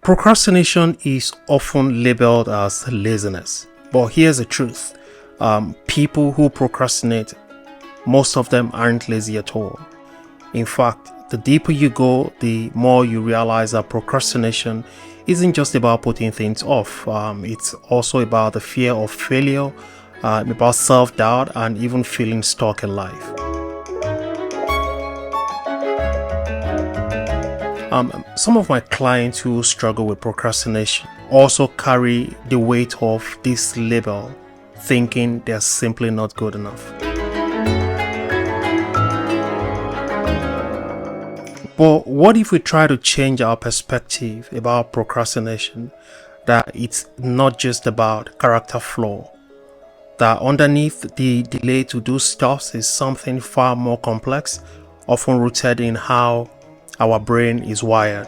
Procrastination is often labeled as laziness, but here's the truth. People who procrastinate, most of them aren't lazy at all. In fact, the deeper you go, the more you realize that procrastination isn't just about putting things off. It's also about the fear of failure, about self-doubt, and even feeling stuck in life. Some of my clients who struggle with procrastination also carry the weight of this label, thinking they're simply not good enough. But what if we try to change our perspective about procrastination, that it's not just about character flaw, that underneath the delay to do stuff is something far more complex, often rooted in how our brain is wired.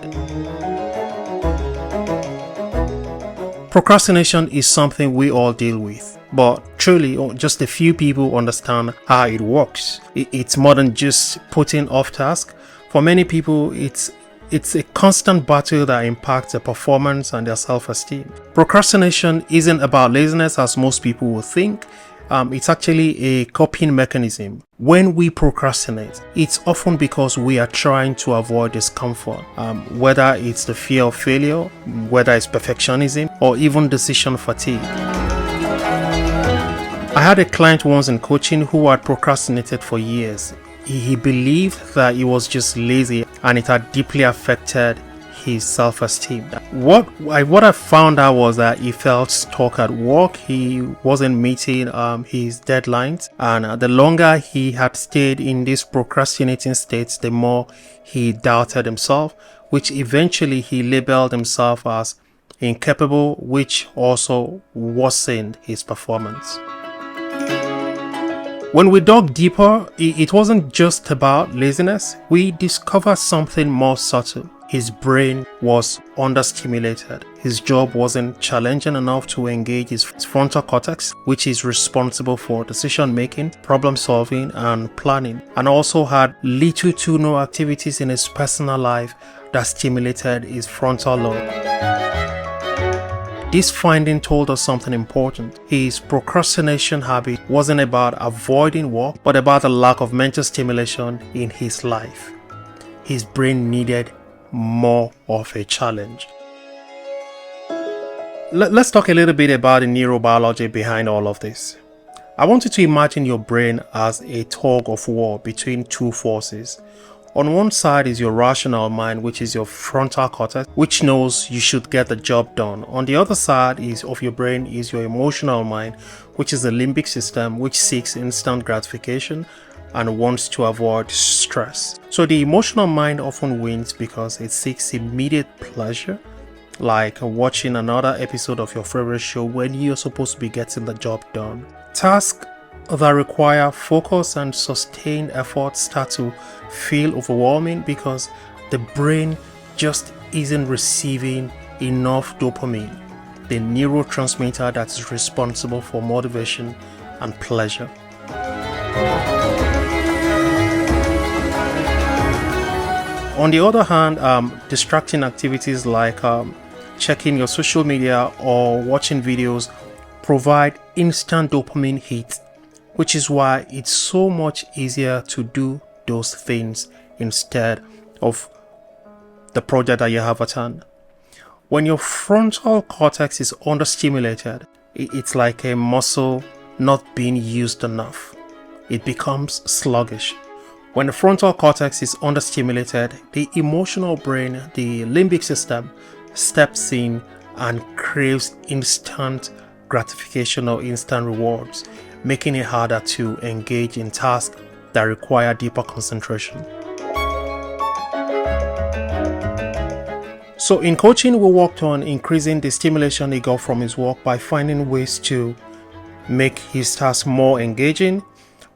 Procrastination is something we all deal with, but truly just a few people understand how it works. It's more than just putting off tasks. For many people, it's a constant battle that impacts their performance and their self-esteem. Procrastination isn't about laziness as most people would think. It's actually a coping mechanism. When we procrastinate, it's often because we are trying to avoid discomfort, whether it's the fear of failure, whether it's perfectionism, or even decision fatigue. I had a client once in coaching who had procrastinated for years. He believed that he was just lazy and it had deeply affected his self-esteem. What I found out was that he felt stuck at work. He wasn't meeting his deadlines, and the longer he had stayed in this procrastinating state, the more he doubted himself, which eventually he labeled himself as incapable, which also worsened his performance. When we dug deeper, it wasn't just about laziness. We discovered something more subtle. His brain was understimulated. His job wasn't challenging enough to engage his frontal cortex, which is responsible for decision making, problem solving, and planning, and also had little to no activities in his personal life that stimulated his frontal lobe. This finding told us something important. His procrastination habit wasn't about avoiding work, but about the lack of mental stimulation in his life. His brain needed more of a challenge. Let's talk a little bit about the neurobiology behind all of this. I want you to imagine your brain as a tug of war between two forces. On one side is your rational mind, which is your frontal cortex, which knows you should get the job done. On the other side of your brain is your emotional mind, which is the limbic system, which seeks instant gratification and wants to avoid stress. So the emotional mind often wins because it seeks immediate pleasure, like watching another episode of your favorite show when you're supposed to be getting the job done. Tasks that require focus and sustained effort start to feel overwhelming because the brain just isn't receiving enough dopamine, the neurotransmitter that is responsible for motivation and pleasure. On the other hand, distracting activities like checking your social media or watching videos provide instant dopamine hits, which is why it's so much easier to do those things instead of the project that you have at hand. When your frontal cortex is understimulated, it's like a muscle not being used enough. It becomes sluggish. When the frontal cortex is understimulated, the emotional brain, the limbic system, steps in and craves instant gratification or instant rewards, making it harder to engage in tasks that require deeper concentration. So in coaching, we worked on increasing the stimulation he got from his work by finding ways to make his tasks more engaging.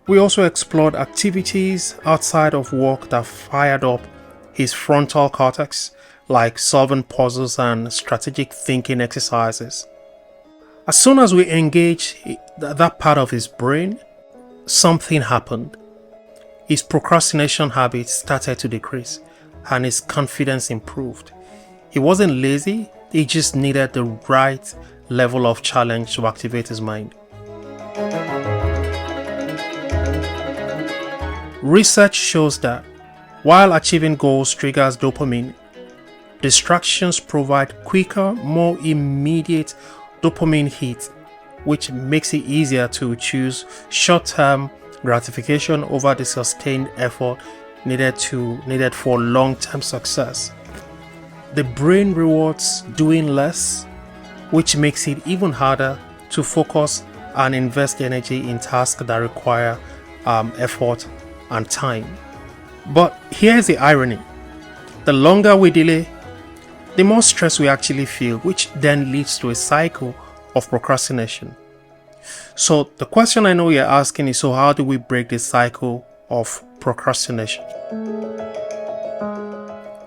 We also explored activities outside of work that fired up his frontal cortex, like solving puzzles and strategic thinking exercises. As soon as we engaged that part of his brain, something happened. His procrastination habits started to decrease and his confidence improved. He wasn't lazy, he just needed the right level of challenge to activate his mind. Research shows that while achieving goals triggers dopamine, distractions provide quicker, more immediate dopamine hit, which makes it easier to choose short-term gratification over the sustained effort needed for long-term success. The brain rewards doing less, which makes it even harder to focus and invest energy in tasks that require effort and time. But here's the irony. The longer we delay, the more stress we actually feel, which then leads to a cycle of procrastination. So the question I know you're asking is, so how do we break this cycle of procrastination?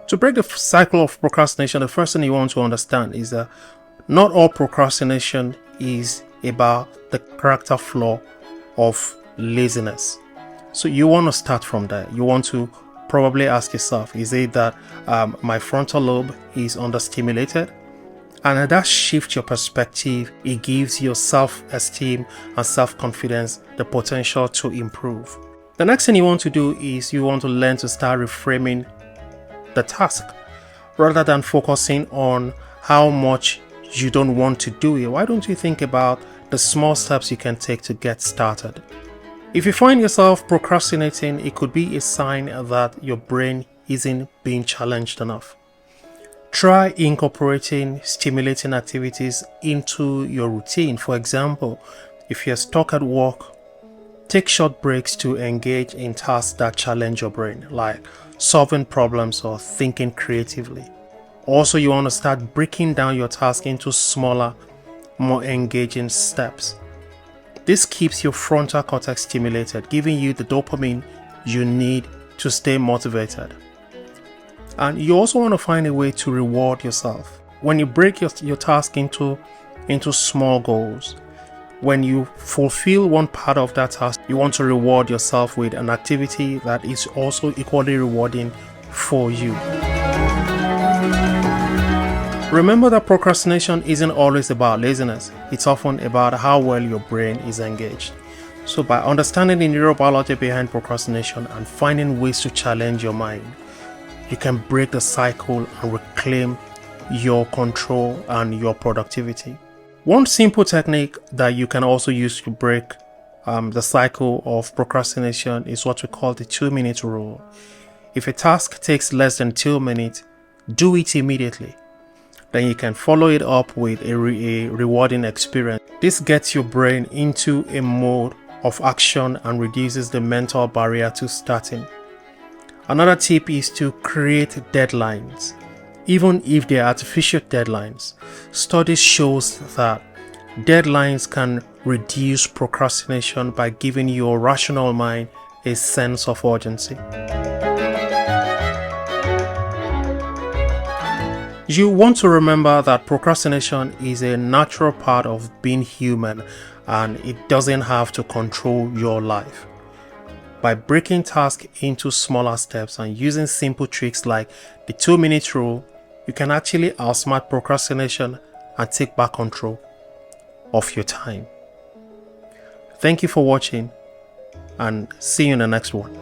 To break the cycle of procrastination, the first thing you want to understand is that not all procrastination is about the character flaw of laziness. So you want to start from there. You want to probably ask yourself, is it that my frontal lobe is understimulated? And that shifts your perspective. It gives your self-esteem and self-confidence the potential to improve. The next thing you want to do is you want to learn to start reframing the task. Rather than focusing on how much you don't want to do it, why don't you think about the small steps you can take to get started? If you find yourself procrastinating, it could be a sign that your brain isn't being challenged enough. Try incorporating stimulating activities into your routine. For example, if you're stuck at work, take short breaks to engage in tasks that challenge your brain, like solving problems or thinking creatively. Also, you want to start breaking down your task into smaller, more engaging steps. This keeps your frontal cortex stimulated, giving you the dopamine you need to stay motivated. And you also want to find a way to reward yourself. When you break your task into small goals, when you fulfill one part of that task, you want to reward yourself with an activity that is also equally rewarding for you. Remember that procrastination isn't always about laziness. It's often about how well your brain is engaged. So by understanding the neurobiology behind procrastination and finding ways to challenge your mind, you can break the cycle and reclaim your control and your productivity. One simple technique that you can also use to break the cycle of procrastination is what we call the 2-minute rule. If a task takes less than 2 minutes, do it immediately. Then you can follow it up with a rewarding experience. This gets your brain into a mode of action and reduces the mental barrier to starting. Another tip is to create deadlines. Even if they are artificial deadlines, studies shows that deadlines can reduce procrastination by giving your rational mind a sense of urgency. You want to remember that procrastination is a natural part of being human and it doesn't have to control your life. By breaking tasks into smaller steps and using simple tricks like the 2-minute rule, you can actually outsmart procrastination and take back control of your time. Thank you for watching and see you in the next one.